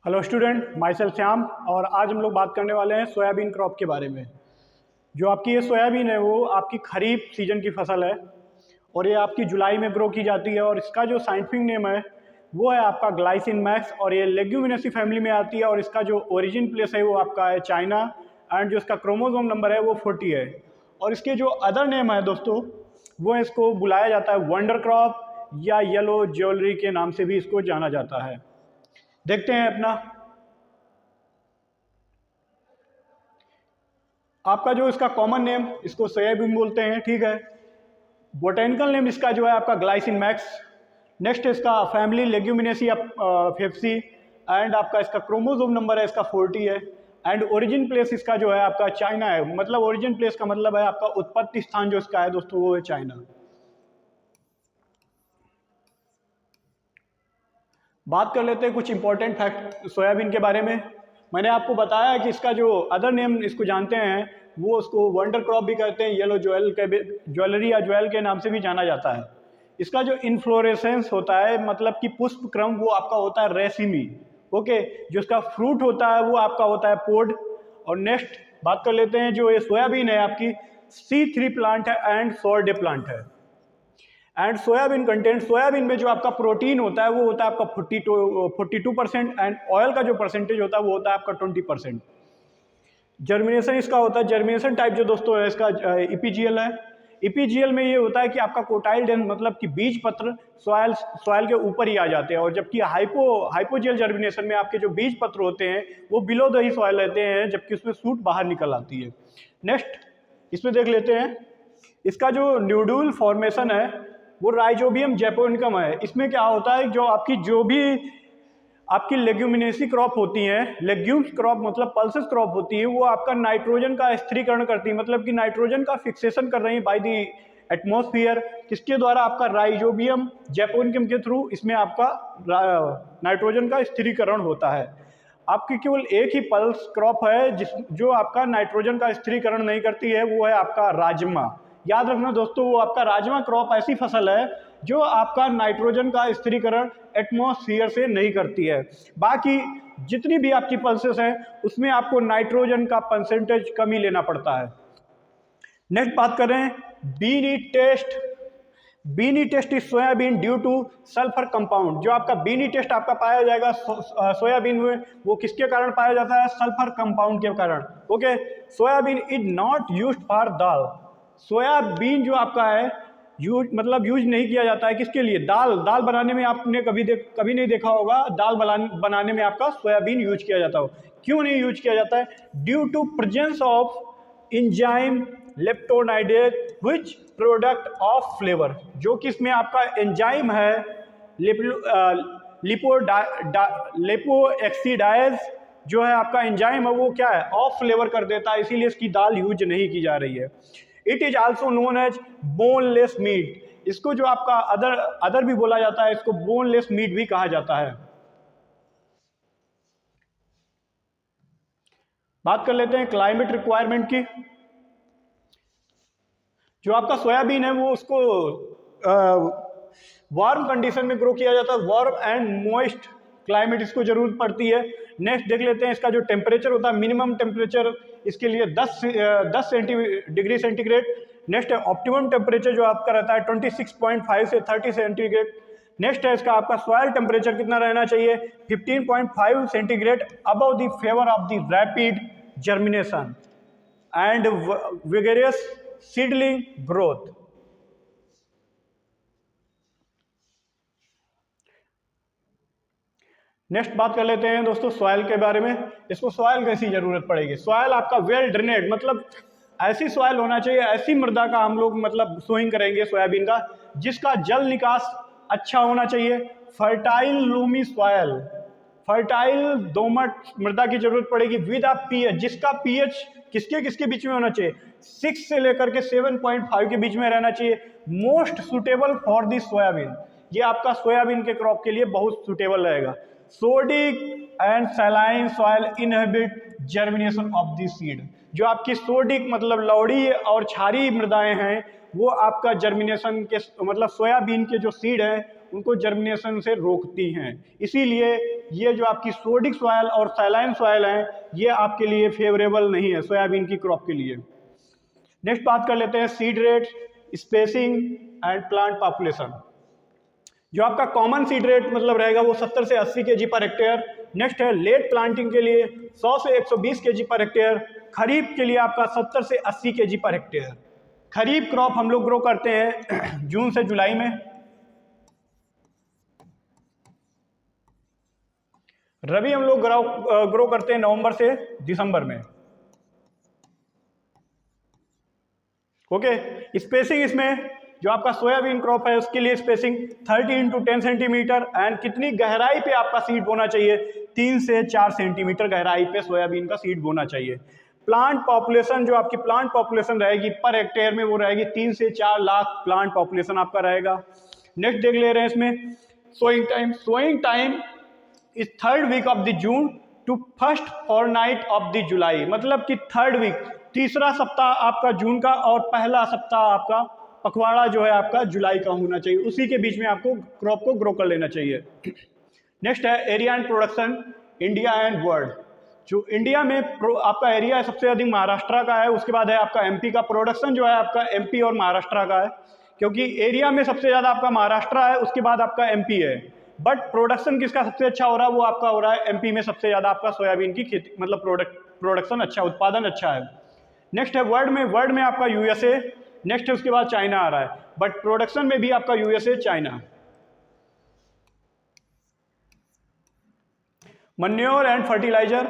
Hello student, my self Shyam. और आज हम लोग बात करने वाले हैं सोयाबीन क्रॉप के बारे में। जो आपकी ये सोयाबीन है वो आपकी खरीफ सीजन की फसल है और ये आपकी जुलाई में ग्रो की जाती है। और इसका जो साइंटिफिक नेम है वो है आपका ग्लाइसिन मैक्स और ये लेग्यूमिनेसी फैमिली में आती है। और इसका जो ओरिजिन प्लेस है वो आपका है चाइना एंड जो इसका क्रोमोसोम नंबर है वो 40 है। और इसके जो अदर नेम है दोस्तों, वो इसको बुलाया जाता है वंडर क्रॉप या येलो ज्वेलरी के नाम से भी इसको जाना जाता है। देखते हैं अपना आपका जो इसका कॉमन नेम, इसको सोयाबीन बोलते हैं, ठीक है। बोटेनिकल नेम इसका जो है आपका ग्लाइसिन मैक्स। नेक्स्ट इसका फैमिली लेग्यूमिनेसी फेप्सी एंड आपका इसका क्रोमोसोम नंबर है इसका 40 है। एंड ओरिजिन प्लेस इसका जो है आपका चाइना है। मतलब ओरिजिन प्लेस का मतलब है आपका उत्पत्ति स्थान जो इसका है दोस्तों वो है चाइना। बात कर लेते हैं कुछ इंपॉर्टेंट फैक्ट सोयाबीन के बारे में। मैंने आपको बताया कि इसका जो अदर नेम इसको जानते हैं वो उसको वंडर क्रॉप भी कहते हैं, येलो ज्वेलरी या ज्वेल के नाम से भी जाना जाता है। इसका जो इन्फ्लोरेसेंस होता है मतलब कि पुष्प क्रम वो आपका होता है रेसिमी, ओके। जो इसका फ्रूट होता है वो आपका होता है पोड। और नेक्स्ट बात कर लेते हैं, जो ये सोयाबीन है आपकी C3 प्लांट है एंड सोरडे प्लांट है। एंड सोयाबीन कंटेंट, सोयाबीन में जो आपका प्रोटीन होता है वो होता है आपका 42% एंड ऑयल का जो परसेंटेज होता है वो होता है आपका 20%। जर्मिनेशन इसका होता है, जर्मिनेशन टाइप जो दोस्तों है इसका इपीजीएल है। इपीजीएल में ये होता है कि आपका कोटाइल डेंस मतलब कि बीज पत्र सॉइल के ऊपर ही आ जाते हैं। और जबकि हाइपोजियल जर्मिनेशन में आपके जो बीज पत्र होते हैं वो बिलो द ही सॉइल रहते हैं, जबकि उसमें सूट बाहर निकल आती है। नेक्स्ट इसमें देख लेते हैं, इसका जो न्यूड्यूल फॉर्मेशन है वो राइजोबियम जैपोनिकम है। इसमें क्या होता है, जो भी आपकी लेग्यूमिनेसी क्रॉप होती हैं, लेग्यूम्स क्रॉप मतलब पल्सेस क्रॉप होती है, वो आपका नाइट्रोजन का स्थिरीकरण करती है। मतलब कि नाइट्रोजन का फिक्सेशन कर रही है बाय द एटमॉस्फेयर। किसके द्वारा? आपका राइजोबियम जैपोनिकम के थ्रू इसमें आपका नाइट्रोजन का स्थिरीकरण होता है। आपकी केवल एक ही पल्स क्रॉप है जो आपका नाइट्रोजन का स्थिरीकरण नहीं करती है, वो है आपका राजमा। याद रखना दोस्तों, वो आपका राजमा क्रॉप ऐसी फसल है जो आपका नाइट्रोजन का स्थिरीकरण एटमॉस्फेयर से नहीं करती है। बाकी जितनी भी आपकी पल्सेस हैं उसमें आपको नाइट्रोजन का परसेंटेज कम ही लेना पड़ता है। नेक्स्ट बात करें beany test. Beany test is soybean due to sulphur compound. जो आपका बीनी टेस्ट आपका पाया जाएगा सोयाबीन में, वो किसके कारण पाया जाता है? सल्फर कंपाउंड के कारण, okay. Soybean is not used for dal. Soybean जो आपका है यूज नहीं किया जाता है किसके लिए? दाल बनाने में आपने कभी नहीं देखा होगा दाल बनाने में आपका सोयाबीन यूज किया जाता हो। क्यों नहीं यूज किया जाता है? Due to presence of enzyme lipoxidase which product of flavour. जो कि इसमें आपका एंजाइम है लिपोएक्सीडाइज जो है आपका एंजाइम है वो क्या है? ऑफ फ्लेवर कर देता है, इसीलिए इसकी दाल यूज नहीं की जा रही है। It is also known as boneless meat. इसको जो आपका अदर भी बोला जाता है, इसको बोनलेस मीट भी कहा जाता है। बात कर लेते हैं क्लाइमेट रिक्वायरमेंट की। जो आपका सोयाबीन है वो उसको वार्म कंडीशन में ग्रो किया जाता है। वार्म एंड मॉइस्ट क्लाइमेट इसको जरूरत पड़ती है। नेक्स्ट देख लेते हैं इसका जो टेम्परेचर होता है, मिनिमम टेम्परेचर इसके लिए 10 डिग्री सेंटीग्रेड। नेक्स्ट है ऑप्टिमम टेम्परेचर जो आपका रहता है 26.5 से 30 सेंटीग्रेड। नेक्स्ट है इसका आपका सॉइल टेम्परेचर कितना रहना चाहिए? 15.5 centigrade above the favour of the rapid germination and vigorous seedling growth. Next बात कर लेते हैं दोस्तों सॉइल के बारे में। इसको सॉइल कैसी जरूरत पड़ेगी? सॉइल आपका वेल ड्रेनेड, मतलब ऐसी सॉइल होना चाहिए, ऐसी मृदा का हम लोग मतलब सोइंग करेंगे सोयाबीन का, जिसका जल निकास अच्छा होना चाहिए। फर्टाइल लूमी सॉइल, फर्टाइल दोमट मृदा की जरूरत पड़ेगी विद अ पीएच, जिसका पीएच किसके बीच में होना चाहिए? 6 से लेकर के 7.5 के बीच में रहना चाहिए। Most suitable for the soybean, ये आपका सोयाबीन के क्रॉप के लिए बहुत सुटेबल रहेगा। Sodic and saline soil inhibit germination of the seed. जो आपकी सोडिक मतलब लवड़ी और क्षारीय मृदाएं हैं वो आपका जर्मिनेशन के मतलब सोयाबीन के जो सीड हैं उनको जर्मिनेशन से रोकती हैं। इसीलिए ये जो आपकी सोडिक सॉयल और सैलाइन सॉयल हैं, ये आपके लिए फेवरेबल नहीं है सोयाबीन की क्रॉप के लिए। नेक्स्ट बात कर लेते हैं seed rate, spacing and plant population. जो आपका कॉमन सीड रेट मतलब रहेगा वो 70 से 80 केजी पर हेक्टेयर। नेक्स्ट है लेट प्लांटिंग के लिए 100 से 120 केजी पर हेक्टेयर। खरीफ के लिए आपका 70 से 80 केजी पर हेक्टेयर। खरीफ क्रॉप हम लोग ग्रो करते हैं जून से जुलाई में। रबी हम लोग ग्रो करते हैं नवंबर से दिसंबर में। ओके, स्पेसिंग इसमें जो आपका सोयाबीन क्रॉप है उसके लिए स्पेसिंग 30 इंटू 10 सेंटीमीटर एंड कितनी गहराई पे आपका सीड बोना चाहिए, 3 से 4 सेंटीमीटर गहराई पे सोयाबीन का सीड बोना चाहिए। प्लांट पॉपुलेशन जो आपकी प्लांट पॉपुलेशन रहेगी पर हेक्टेयर में वो रहेगी 3 से 4 लाख प्लांट पॉपुलेशन आपका रहेगा। नेक्स्ट देख ले रहे हैं इसमें sowing time. Sowing time is 3rd week of the June to 1st fortnight of the July, मतलब कि 3rd वीक, तीसरा सप्ताह आपका जून का और पहला सप्ताह आपका पखवाड़ा जो है आपका जुलाई का होना चाहिए, उसी के बीच में आपको क्रॉप को ग्रो कर लेना चाहिए। नेक्स्ट है area and production India and world. जो इंडिया में आपका एरिया है सबसे अधिक महाराष्ट्र का है, उसके बाद है आपका एमपी का। प्रोडक्शन जो है आपका एमपी और महाराष्ट्र का है, क्योंकि एरिया में सबसे ज़्यादा आपका महाराष्ट्र है, उसके बाद आपका एमपी है। बट प्रोडक्शन किसका सबसे अच्छा हो रहा है, वो आपका हो रहा है एमपी में सबसे ज़्यादा आपका सोयाबीन की खेती, मतलब प्रोडक्शन अच्छा, उत्पादन अच्छा है। नेक्स्ट है वर्ल्ड में आपका यूएसए। नेक्स्ट है उसके बाद चाइना आ रहा है, बट प्रोडक्शन में भी आपका USA China. Manure and fertiliser.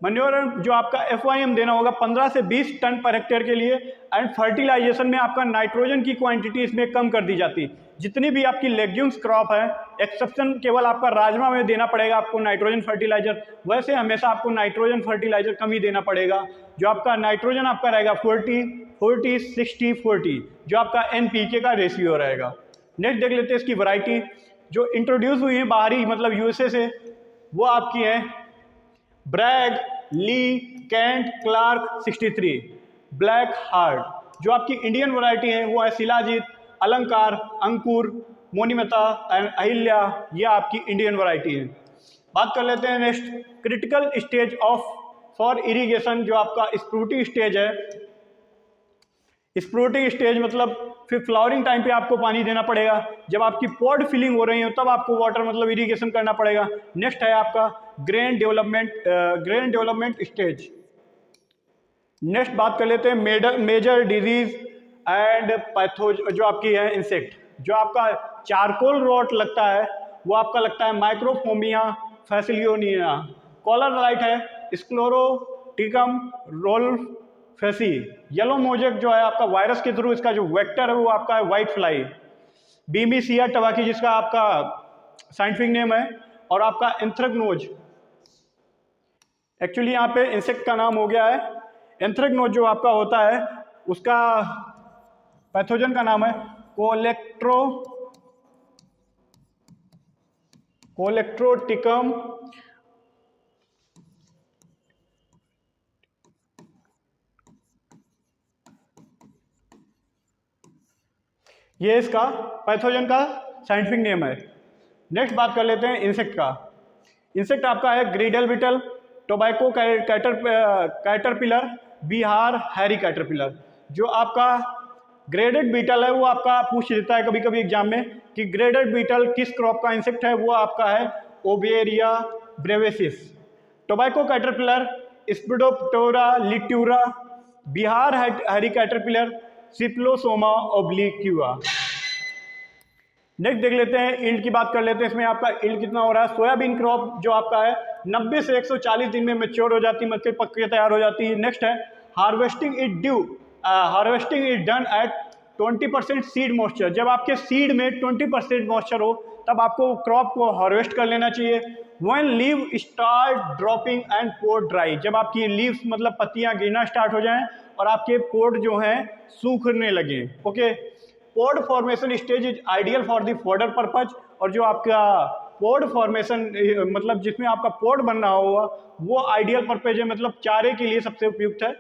Manure जो आपका FYM देना होगा 15 से 20 टन पर हेक्टेयर के लिए। एंड फर्टिलाइजेशन में आपका नाइट्रोजन की क्वांटिटी इसमें कम कर दी जाती है। जितनी भी आपकी लेग्यूम्स क्रॉप है, एक्सेप्शन केवल आपका राजमा में देना पड़ेगा आपको नाइट्रोजन फर्टिलाइजर, वैसे हमेशा आपको नाइट्रोजन फर्टिलाइजर कम ही देना पड़ेगा। जो आपका नाइट्रोजन आपका रहेगा 40-40-60-40, जो आपका NPK का रेशियो रहेगा। नेक्स्ट देख लेते हैं इसकी वैरायटी जो इंट्रोड्यूस हुई है बाहरी मतलब यूएसए से, वो आपकी है ब्रैग, ली, कैंट, क्लार्क 63, ब्लैक हार्ट। जो आपकी इंडियन वैरायटी है वो है शिलाजीत, अलंकार, अंकुर, मोनिमता एंड अहिल्या, ये आपकी इंडियन वैरायटी है। बात कर लेते हैं next critical stage of for irrigation. जो आपका स्प्रूटिंग स्टेज है, स्प्रूटिंग स्टेज मतलब फिर फ्लावरिंग टाइम पे आपको पानी देना पड़ेगा। जब आपकी पॉड फिलिंग हो रही है तब आपको वाटर मतलब इरिगेशन करना पड़ेगा। नेक्स्ट है आपका ग्रेन डेवलपमेंट स्टेज। नेक्स्ट बात कर लेते हैं मेजर डिजीज एंड पैथोज। जो आपकी है इंसेक्ट, जो आपका चारकोल रॉट लगता है वो आपका लगता है माइक्रोफोमिया फैसिलियोनिया। कॉलर लाइट है स्क्लेरोटिकम रोल्फेसी। येलो मोजेक जो है आपका वायरस के थ्रू इसका जो वेक्टर है वो आपका है व्हाइट फ्लाई। बीमीसिया टबाकी जिसका आपका साइंटिफिक नेम है, और आपका एंथ्रेक्नोज, एक्चुअली यहाँ पे इंसेक्ट का नाम हो गया है। एंथ्रेक्नोज जो आपका होता है उसका पैथोजन का नाम है कोलेक्ट्रोटिकम ये इसका पैथोजन का साइंटिफिक नेम है। नेक्स्ट बात कर लेते हैं इंसेक्ट का। इंसेक्ट आपका है girdle beetle, tobacco caterpillar, Bihar hairy caterpillar. जो आपका ग्रेडेड बीटल है वो आपका पूछ लेता है कभी कभी एग्जाम में कि ग्रेडेड बीटल किस क्रॉप का इंसेक्ट है, वो आपका है Oberea brevis. Tobacco caterpillar Spodoptera litura, Bihar hairy caterpillar Spilosoma obliqua. Next देख लेते हैं ईल्ड की बात कर लेते हैं। इसमें आपका ईल्ड कितना हो रहा है। सोयाबीन क्रॉप जो आपका है 90 से 140 दिन में मैच्योर हो जाती है, मतलब पक के तैयार हो जाती है। नेक्स्ट है harvesting is done at 20% seed moisture. जब आपके सीड में 20% मॉइस्चर हो तब आपको क्रॉप को हार्वेस्ट कर लेना चाहिए। When leave start dropping and pod dry, जब आपकी लीव्स मतलब पत्तियां गिरना स्टार्ट हो जाएं और आपके पोड जो हैं सूखने लगे। Okay, pod formation stage is ideal for the fodder purpose. और जो आपका पोड फॉर्मेशन मतलब जिसमें आपका पोड बन रहा होगा वो आइडियल पर्पज है, मतलब चारे के लिए सबसे उपयुक्त है।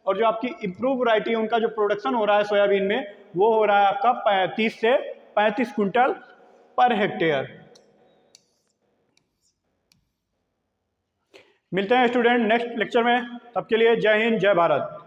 और जो आपकी इम्प्रूव वैरायटी है उनका जो प्रोडक्शन हो रहा है सोयाबीन में वो हो रहा है आपका 30 से 35 क्विंटल पर हेक्टेयर। मिलते हैं स्टूडेंट नेक्स्ट लेक्चर में, तब के लिए जय हिंद जय भारत।